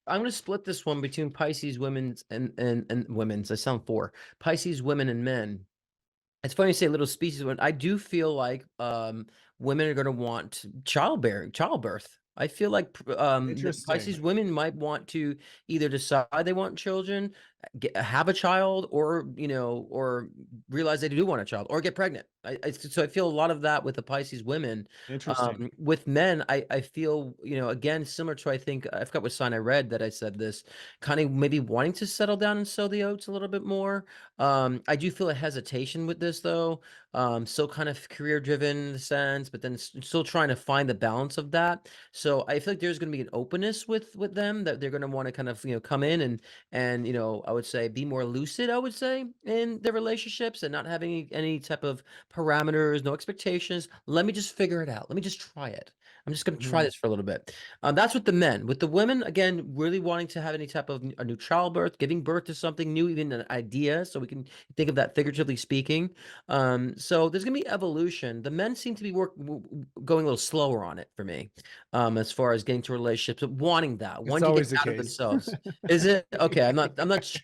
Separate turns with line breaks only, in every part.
I'm going to split this one between Pisces women's and women's. I sound four. Pisces women and men. It's funny you say little species when I do feel like women are going to want childbirth. I feel like
Interesting.
Pisces women might want to either decide they want children, have a child, or or realize they do want a child, or get pregnant. So I feel a lot of that with the Pisces women.
Interesting.
With men, I feel again similar to, I think I forgot what sign I read that I said this, kind of maybe wanting to settle down and sow the oats a little bit more. I do feel a hesitation with this though. Still kind of career driven in the sense, but then still trying to find the balance of that. So I feel like there's going to be an openness with them that they're going to want to kind of come in and I would say be more lucid. I would say in their relationships and not having any type of parameters, no expectations. Let me just figure it out. Let me just try it. I'm just going to try
Mhm.
this for a little bit. That's with the men. With the women, again, really wanting to have any type of a new childbirth, giving birth to something new, even an idea. So we can think of that figuratively speaking. So there's going to be evolution. The men seem to be going a little slower on it for me, as far as getting to relationships, but
It's
wanting to get
always the
out of
case.
themselves. Is it okay? I'm not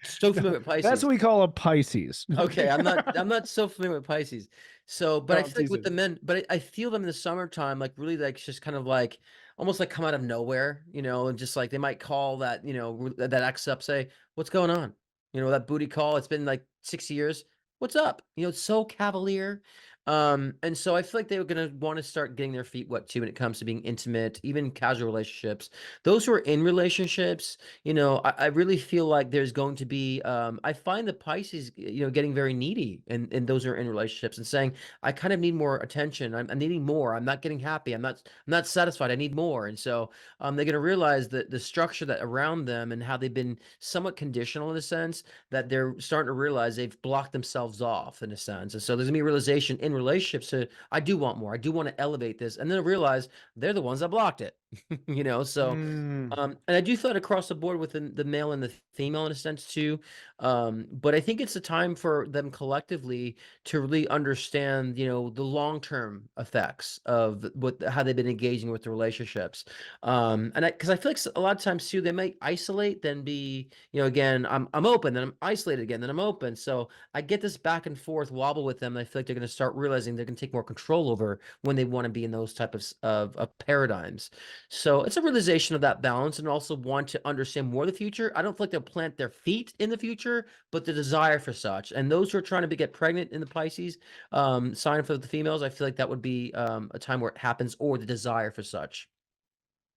so familiar with
That's
Pisces.
what we call a Pisces.
Okay, I'm not so familiar with Pisces. So, but
No,
I
I'm
feel like with the
teasing.
men, but I feel them in the summertime, like really like just kind of like almost like come out of nowhere, and just like they might call that, that ex up, say, "What's going on?" That booty call. It's been like 6 years. What's up? It's so cavalier. And so I feel like they were gonna want to start getting their feet wet too when it comes to being intimate, even casual relationships. Those who are in relationships, I really feel like there's going to be, I find the Pisces, getting very needy, and those are in relationships and saying, I kind of need more attention. I'm needing more. I'm not getting happy. I'm not satisfied. I need more. And so, they're going to realize that the structure that around them and how they've been somewhat conditional in a sense that they're starting to realize they've blocked themselves off in a sense. And so there's gonna be a realization in relationships to, I do want more. I do want to elevate this. And then realize they're the ones that blocked it. So
Mm.
and I do feel it across the board with the male and the female in a sense too. But I think it's a time for them collectively to really understand, the long-term effects of how they've been engaging with the relationships. And because I feel like a lot of times too, they might isolate, then be, again, I'm open, then I'm isolated again, then I'm open. So I get this back and forth wobble with them. And I feel like they're going to start realizing they're going to take more control over when they want to be in those type of paradigms. So it's a realization of that balance and also want to understand more of the future. I don't feel like they'll plant their feet in the future, but the desire for such. And those who are trying to get pregnant in the Pisces sign for the females, I feel like that would be a time where it happens, or the desire for such.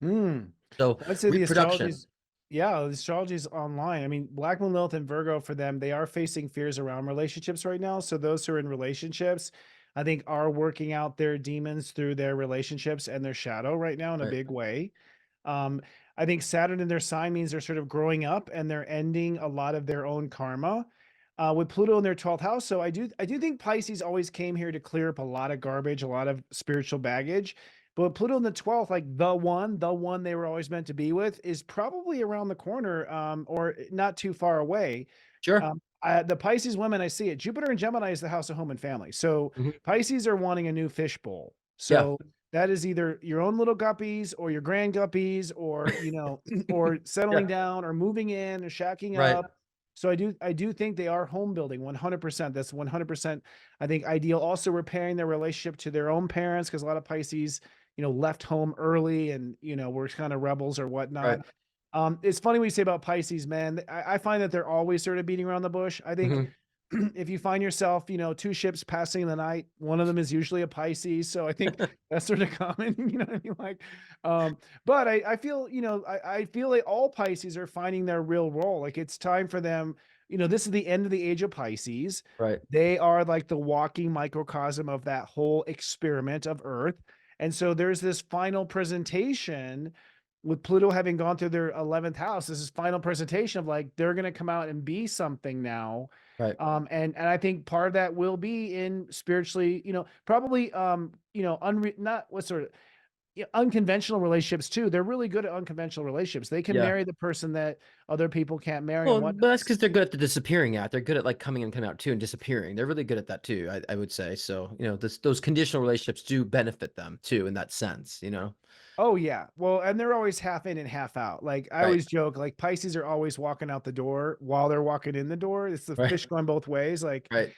Mm.
So
I'd say the
reproduction.
astrology's yeah, the astrology's online. I mean, Black Moon, Lilith, and Virgo for them, they are facing fears around relationships right now. So those who are in relationships, I think, are working out their demons through their relationships and their shadow right now in a
Right.
big way. Um, I think Saturn in their sign means they're sort of growing up and they're ending a lot of their own karma. With Pluto in their 12th house. So I do think Pisces always came here to clear up a lot of garbage, a lot of spiritual baggage. But with Pluto in the 12th, like the one they were always meant to be with is probably around the corner, or not too far away.
Sure.
The Pisces women, I see it. Jupiter and Gemini is the house of home and family. So
Mhm.
Pisces are wanting a new fishbowl.
Yeah.
So that is either your own little guppies or your grand guppies, or or settling
Yeah.
down or moving in or shacking
Right.
up. So I do think they are home building 100%. That's 100%, I think, ideal. Also repairing their relationship to their own parents, because a lot of Pisces, left home early and, were kind of rebels or
Right.
whatnot. It's funny what you say about Pisces, man. I find that they're always sort of beating around the bush. I think
Mhm.
if you find yourself, two ships passing in the night, one of them is usually a Pisces. So I think that's sort of common, you know what I mean? Like, but I feel, I feel like all Pisces are finding their real role. Like it's time for them. This is the end of the age of Pisces.
Right.
They are like the walking microcosm of that whole experiment of Earth. And so there's this final presentation with Pluto having gone through their 11th house. This is final presentation of like they're going to come out and be something now.
Right.
And I think part of that will be in spiritually, probably not what sort of unconventional relationships too. They're really good at unconventional relationships. They can
Yeah.
marry the person that other people can't marry and
Well,
whatnot.
but that's because they're good at the disappearing act. They're good at like coming and coming out too and disappearing. They're really good at that too, I would say. So, those conditional relationships do benefit them too in that sense.
Oh, yeah. Well, and they're always half in and half out. Like, I
Right,
always joke, like, Pisces are always walking out the door while they're walking in the door. It's the
right,
fish going both ways. Like,
right.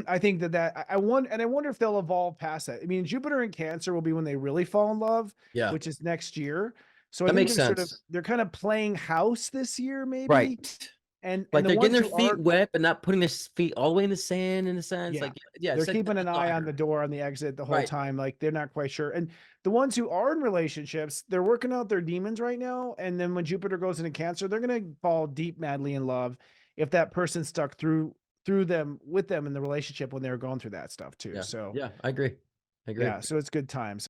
I think I wonder if they'll evolve past that. I mean, Jupiter and Cancer will be when they really fall in love,
Yeah,
which is next year. So I
that
think
makes sense.
they're kind of playing house this year, maybe.
Right.
And
Like,
the
they're getting
ones
their
who
feet
aren't,
wet, but not putting their feet all the way in the sand in a sense,
yeah,
like, yeah,
they're
it's like
keeping
dad
an eye on the
daughter.
door on the exit the whole
Right,
time. Like, they're not quite sure. And the ones who are in relationships, they're working out their demons right now. And then when Jupiter goes into Cancer, they're gonna fall deep, madly in love if that person stuck through them with them in the relationship when they were going through that stuff too.
yeah,
So
yeah, I agree, I agree.
yeah, so it's good times.